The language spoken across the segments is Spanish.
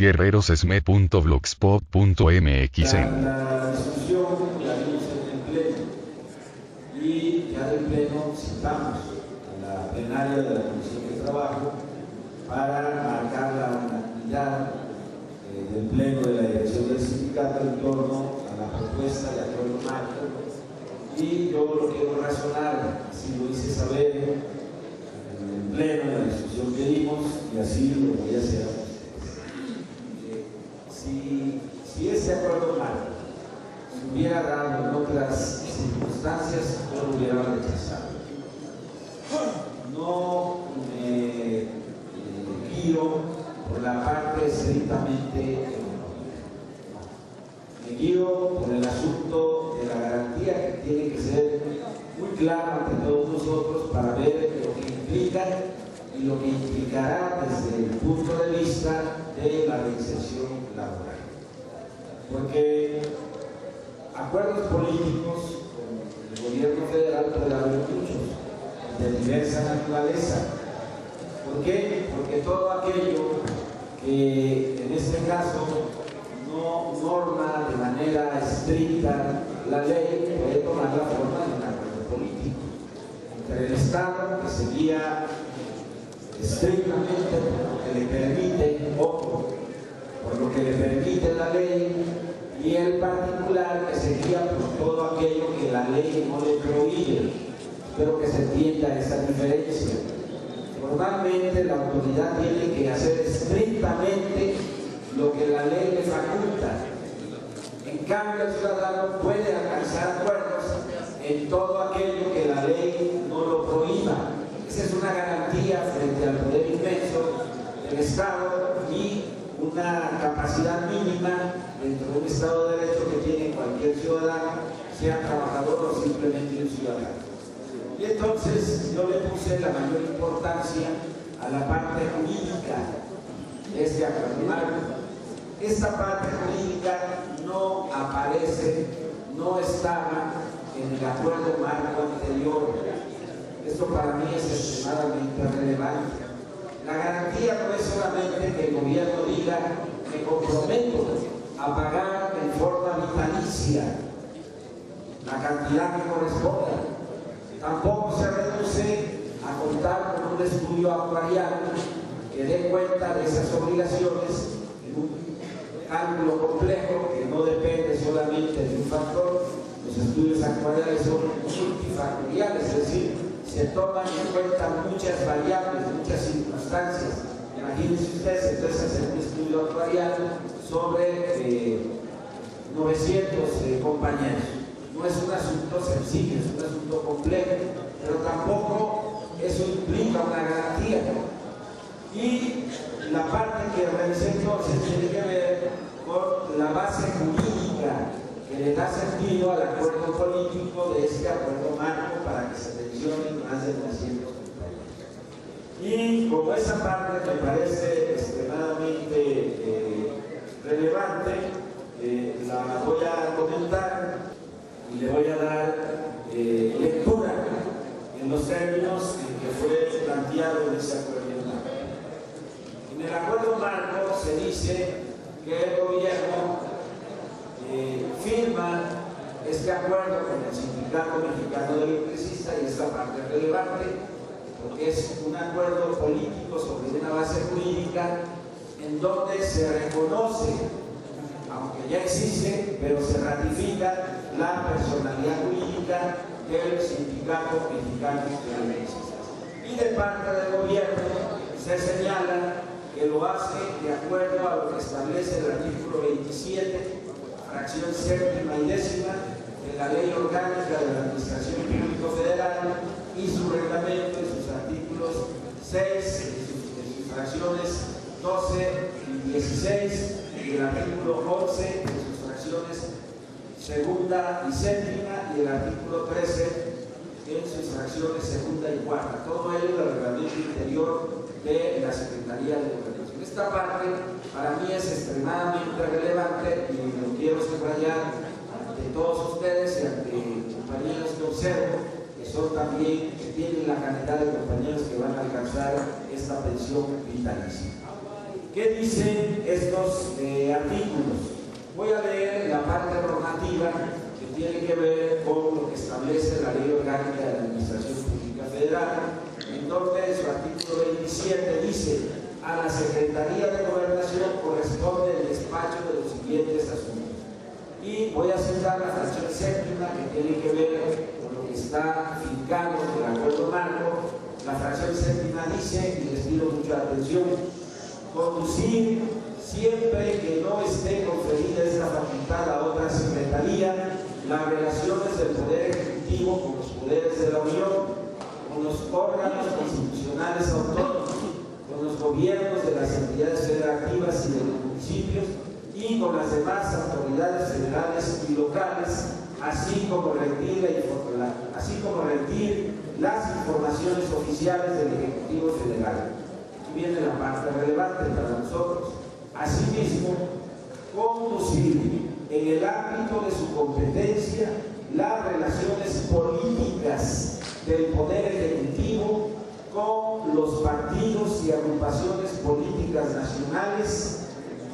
guerrerosesme.blogspot.mx. La discusión la vimos en el Pleno y ya del Pleno citamos a la plenaria de la Comisión de Trabajo para marcar la unanimidad del Pleno de la Dirección del Sindicato en torno a la propuesta de acuerdo marco, y yo lo quiero razonar, así lo hice saber en el Pleno, en la discusión que dimos, y así lo voy a hacer a ustedes. Si ese acuerdo marco se hubiera dado en otras circunstancias, yo lo hubiera rechazado. No me guío por la parte estrictamente económica. Me guío por el asunto de la garantía, que tiene que ser muy claro ante todos nosotros para ver lo que implica y lo que implicará desde el punto de vista de la reinserción laboral. Porque acuerdos políticos con el gobierno federal puede haber muchos, de diversa naturaleza. ¿Por qué? Porque todo aquello que en este caso no norma de manera estricta la ley puede tomar la forma de un acuerdo político entre el Estado, que se guía estrictamente por lo que le permite por lo que le permite la ley, y el particular, que se guía por todo aquello que la ley no le prohíbe. Espero que se entienda esa diferencia. Normalmente la autoridad tiene que hacer estrictamente lo que la ley le faculta. En cambio, el ciudadano puede alcanzar acuerdos en todo aquello que la ley no lo prohíba. Esa es una garantía frente al poder inmenso del Estado y una capacidad mínima dentro de un Estado de Derecho que tiene cualquier ciudadano, sea trabajador o simplemente un ciudadano. Y entonces yo le puse la mayor importancia a la parte jurídica de este acuerdo marco. Esta parte jurídica no aparece, no estaba en el acuerdo marco anterior. Esto para mí es extremadamente relevante. La garantía no es solamente que el gobierno diga: me comprometo a pagar en forma vitalicia la cantidad que corresponda. Tampoco se reduce a contar con un estudio actuarial que dé cuenta de esas obligaciones en un cálculo complejo que no depende solamente de un factor. Los estudios actuariales son multifactoriales, es decir, se toman en cuenta muchas variables, muchas circunstancias. Imagínense ustedes, entonces, hacer un estudio actuarial sobre 900 compañeros. No es un asunto sencillo, es un asunto complejo, pero tampoco eso implica una garantía. Y la parte que revisé entonces tiene que ver con la base jurídica que le da sentido al acuerdo político de este acuerdo marco para que se mencionen más de 300 compañeros. Y como esa parte me parece extremadamente relevante, la voy a comentar y le voy a dar lectura en los términos en que fue planteado en ese acuerdo marco. En el acuerdo marco se dice que el gobierno firma este acuerdo con el Sindicato Mexicano de Electricistas, y esta parte es relevante porque es un acuerdo político sobre una base jurídica en donde se reconoce, aunque ya existe, pero se ratifica la personalidad jurídica del Sindicato Mexicano de Electricistas. Y de parte del gobierno se señala que lo hace de acuerdo a lo que establece el artículo 27, fracción séptima y décima de la Ley Orgánica de la Administración Pública Federal y su reglamento en sus artículos 6, en sus fracciones 12 y 16, y el artículo 11 en sus fracciones segunda y séptima, y el artículo 13 en sus fracciones segunda y cuarta. Todo ello del reglamento interior de la Secretaría de Gobernación. Esta parte para mí es extremadamente relevante y lo quiero subrayar ante todos ustedes y ante compañeros que observo, que son también, que tienen la cantidad de compañeros que van a alcanzar esta pensión vitalicia. ¿Qué dicen estos artículos? Voy a leer la parte normativa que tiene que ver con lo que establece la Ley Orgánica de la Administración Pública Federal. Entonces, su artículo 27 dice: a la Secretaría de Gobernación corresponde el despacho de los siguientes asuntos. Y voy a citar la fracción séptima que tiene que ver con lo que está fincado en el acuerdo marco. La fracción séptima dice, y les pido mucha atención: conducir, siempre que no esté conferida esta facultad a otra secretaría, las relaciones del Poder Ejecutivo con los poderes de la Unión, con los órganos constitucionales autónomos, con los gobiernos de las entidades federativas y de los municipios y con las demás autoridades federales y locales, así como rendir las informaciones oficiales del Ejecutivo Federal. Aquí viene la parte relevante para nosotros. Asimismo, conducir en el ámbito de su competencia las relaciones políticas del Poder Ejecutivo con los partidos y agrupaciones políticas nacionales,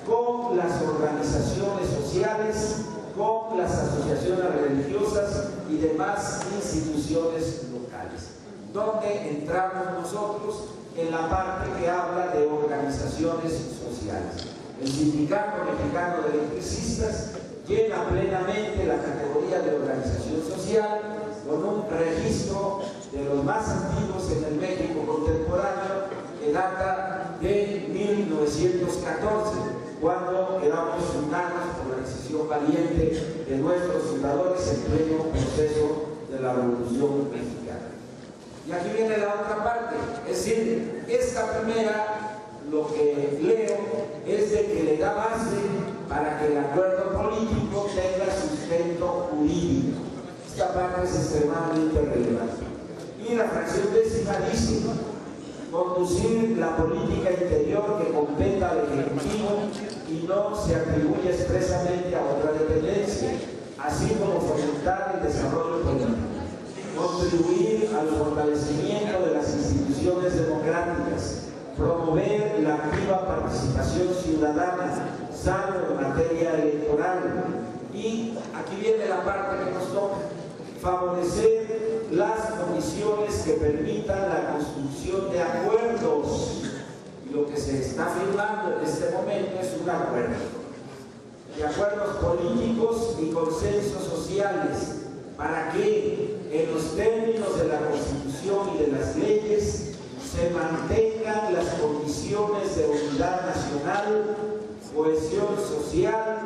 con las organizaciones sociales, con las asociaciones religiosas y demás instituciones locales. ¿Dónde entramos nosotros? En la parte que habla de organizaciones sociales. El Sindicato Mexicano de Electricistas llena plenamente la categoría de organización social con un registro de los más antiguos en el México contemporáneo que data de 1914, cuando quedamos fundados por la decisión valiente de nuestros fundadores en pleno proceso de la Revolución Mexicana. Y aquí viene la otra parte, es decir, esta primera, lo que leo es de que le da base para que el acuerdo político tenga sustento jurídico. Esta parte es extremadamente relevante. Y la fracción décima dice: conducir la política interior que competa al Ejecutivo y no se atribuye expresamente a otra dependencia, así como fomentar el desarrollo político. Contribuir al fortalecimiento de las instituciones democráticas, promover la activa participación ciudadana, salvo en materia electoral. Y aquí viene la parte que nos toca: favorecer las condiciones que permitan la construcción de acuerdos. Y lo que se está firmando en este momento es un acuerdo, de acuerdos políticos y consensos sociales, para que en los términos de la Constitución y de las leyes se mantengan las condiciones de unidad nacional, cohesión social,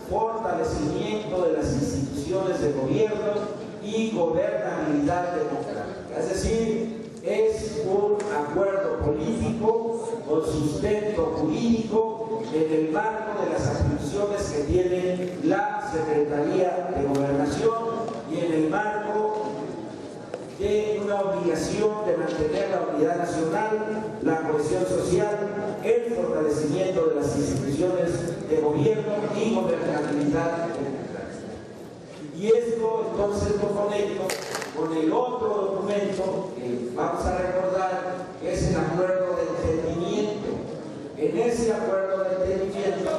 fortalecimiento de las instituciones de gobierno y gobernabilidad democrática. Es decir, es un acuerdo político con sustento jurídico en el marco de las atribuciones que tiene la Secretaría de Gobernación y en el marco de una obligación de mantener la unidad nacional, la cohesión social, el fortalecimiento de las instituciones de gobierno y gobernabilidad democrática. Y esto entonces lo conecto con el otro documento que vamos a recordar, que es el acuerdo de entendimiento. En ese acuerdo de entendimiento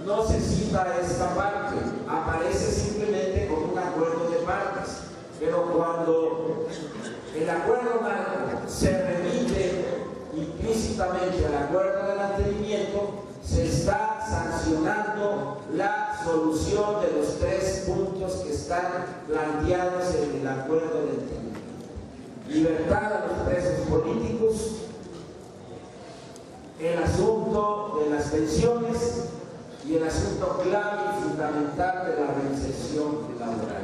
no se cita esta parte, aparece simplemente como un acuerdo de partes. Pero cuando el acuerdo marco se remite implícitamente al acuerdo del entendimiento, se está sancionando la solución de los tres puntos que están planteados en el acuerdo de entendimiento: libertad a los presos políticos, el asunto de las pensiones y el asunto clave y fundamental de la reinserción laboral.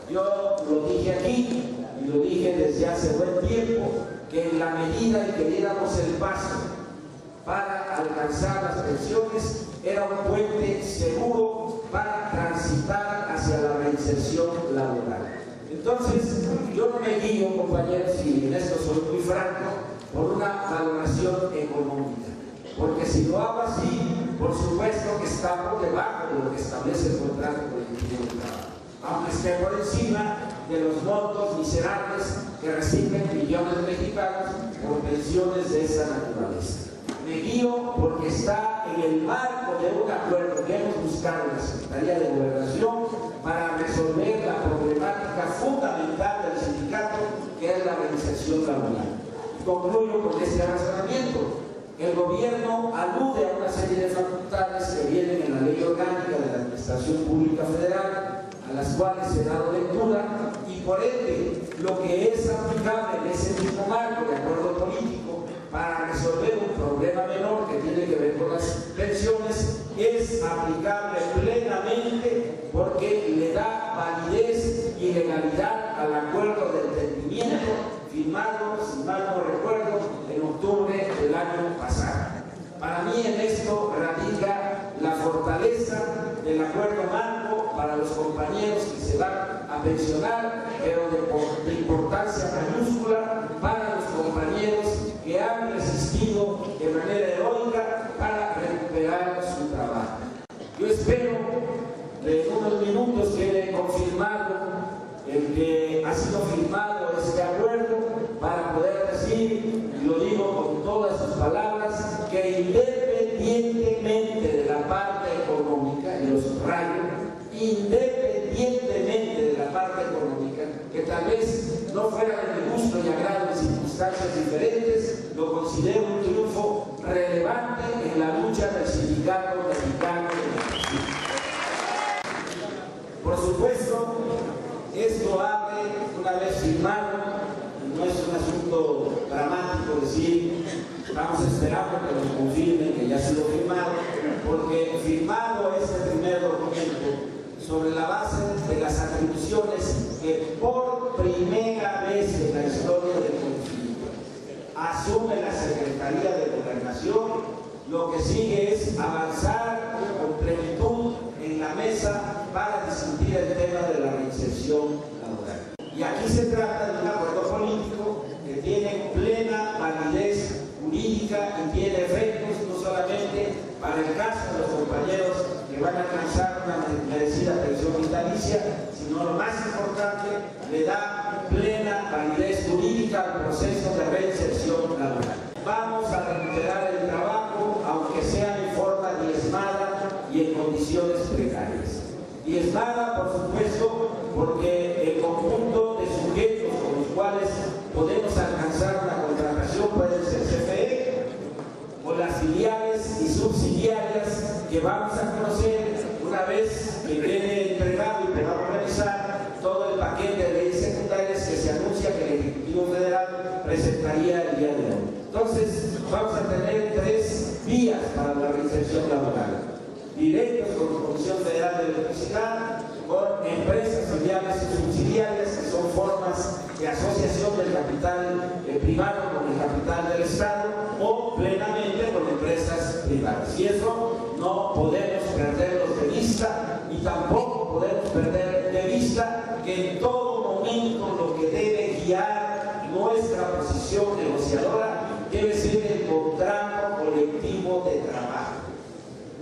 Yo lo dije aquí y lo dije desde hace buen tiempo, que en la medida en que diéramos el paso para alcanzar las pensiones, era un puente seguro para transitar hacia la reinserción laboral. Entonces, yo no me guío, compañeros, y en esto soy muy franco, por una valoración económica, porque si lo hago así, por supuesto que está por debajo de lo que establece el contrato colectivo de trabajo, aunque esté por encima de los montos miserables que reciben millones de mexicanos por pensiones de esa naturaleza. Me guío porque está en el marco de un acuerdo que hemos buscado en la Secretaría de Gobernación para resolver la problemática fundamental del sindicato, que es la reinserción laboral. Concluyo con este razonamiento. El gobierno alude a una serie de facultades que vienen en la Ley Orgánica de la Administración Pública Federal, a las cuales se ha dado lectura, y por ende lo que es aplicable en ese mismo marco de acuerdo político para resolver un problema menor que tiene que ver con las pensiones es aplicable plenamente porque le da validez y legalidad al acuerdo de entendimiento firmado, si mal no recuerdo, en octubre del año pasado. Para mí en esto radica la fortaleza del acuerdo marco para los compañeros que se van a pensionar, pero de importancia mayúscula para los compañeros que han resistido de manera heroica para recuperar su trabajo. Yo espero que en unos minutos quede confirmado el que ha sido firmado este acuerdo para poder decir, y lo digo con todas sus palabras, que independientemente de la parte económica, y lo subrayo, independientemente de la parte económica, que tal vez no fuera de mi gusto y agrado en circunstancias diferentes, lo considero un triunfo relevante en la lucha del sindicato mexicano de la justicia. Por supuesto, esto abre, una vez firmado, no es un asunto dramático decir, estamos esperando que nos confirmen que ya ha sido firmado, porque firmado este primer documento sobre la base de las atribuciones que por primera vez en la historia del conflicto asume la Secretaría de Gobernación, lo que sigue es avanzar con plenitud en la mesa para discutir el tema de la reinserción laboral. Y aquí se trata de un acuerdo político que tiene plena validez jurídica y tiene efectos no solamente para el caso de los compañeros que van a alcanzar una merecida pensión vitalicia, sino lo más importante, le da plena validez jurídica al proceso de reinserción laboral. Vamos a recuperar el trabajo, aunque sea en forma diezmada y en condiciones precarias. Diezmada, por supuesto, porque el conjunto de sujetos con los cuales podemos alcanzar una contratación pueden ser CFE o las filiales y subsidiarias que vamos a conocer una vez que quede entregado y podamos revisar todo el paquete de leyes secundarias que se anuncia que el Ejecutivo Federal presentaría el día de hoy. Entonces, vamos a tener tres vías para la reinserción laboral. Directos con la Comisión Federal de Electricidad, con empresas filiales y subsidiarias, que son formas de asociación del capital privado con el capital del Estado, o plenamente con empresas privadas. Y eso no podemos perderlos de vista, y tampoco podemos perder de vista que en todo momento lo que debe guiar nuestra posición negociadora debe ser el contrato colectivo de trabajo.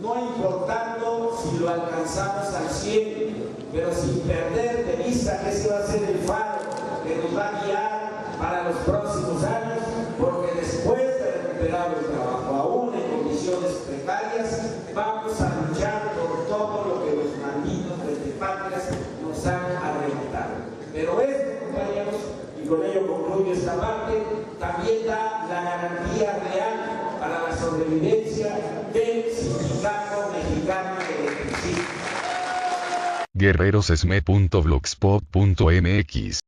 No importando si lo alcanzamos al 100, pero sin perder de vista que ese va a ser el faro que nos va a guiar para los próximos años, porque después de recuperar el trabajo, aún en condiciones precarias, vamos a luchar por todo lo que los malditos patrias nos han arrebatado. Pero esto, compañeros, y con ello concluyo esta parte, también da la garantía real para la sobrevivencia del sindicato mexicano de electricidad. guerrerosesme.blogspot.mx